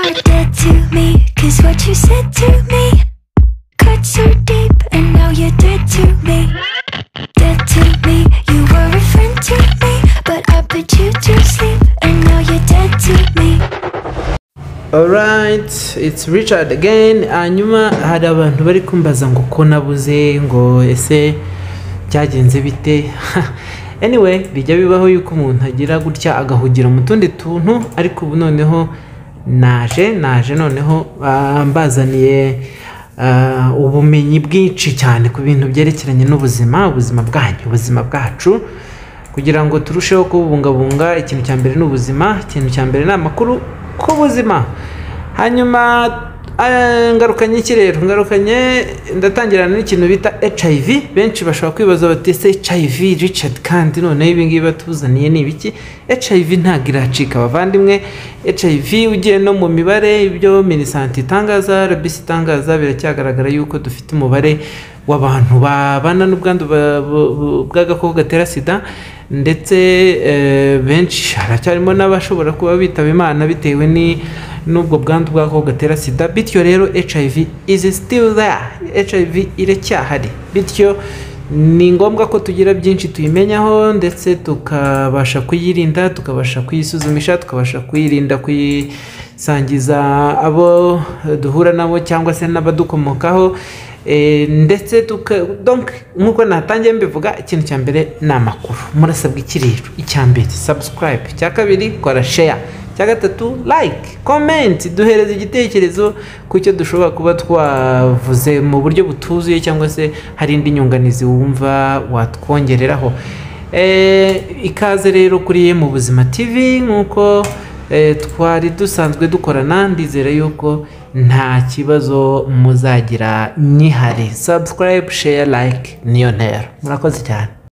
are dead to me, 'cause what you said to me cut so deep, and now you're dead to me. Dead to me, you were a friend to me, but I put you to sleep, and now you're dead to me. Alright, it's Richard again. Hanyuma hari abantu bari kumbaza ngo ko nabuze ngo ese byagenze bite. Anyway, bijya bibaho yuko umuntu agira gutya agahugira mu tundi tuntu, ariko ubu noneho naje noneho mbazaniye ubumenyi bwinshi cyane ku bintu byerekeranye n'ubuzima bwanyu, ubuzima bwacu, kugira ngo turusheho kubungabunga. Ikintu cya mbere n'ubuzima, ikintu cya mbere n'amakuru ku buzima. Hanyuma ngarukanye iki rero? Ngarukanye ndatangirana n'ikintu bita HIV. Benshi bashobora kwibaza bati ese HIV Richard kandi none ibi ngibi batuzaniye ni ibiki? HIV ntago iracika bavandimwe. HIV ugiye no mu mibare ibyo Minisante itangaza, RBC itangaza, biracyagaragara yuko dufite umubare w'abantu babana n'ubwandu bw'agakoko gatera sida, ndetse benshi haracyarimo n'abashobora kuba bitaba Imana bitewe n'ubwo bwandu bw'agakoko gatera sida. Bityo rero HIV is still there, HIV iracyahari. Bityo ni ngombwa ko tugira byinshi tuyimenyaho, ndetse tukabasha kuyirinda, tukabasha kuyisuzumisha, tukabasha kuyirinda kuyisangiza abo duhura nabo cyangwa se n'abadukomokaho. Ndetse donc nkuko natangiye mbivuga, ikintu cya mbere n'amakuru. Murasabwa ikiriro, icya mbere subscribe, cya kabiri kora share, cya gatatu like, comment, duhereze igitekerezo ku cyo dushobora kuba twavuze mu buryo butuzuye, cyangwa se hari indi nyunganizi wumva watwongereraho. Ikaze rero kuri mu buzima TV nkuko twari dusanzwe dukorana. Ndizera yuko nta kibazo muzagira nyihari. Subscribe, share, like niyo ntero. Murakoze cyane.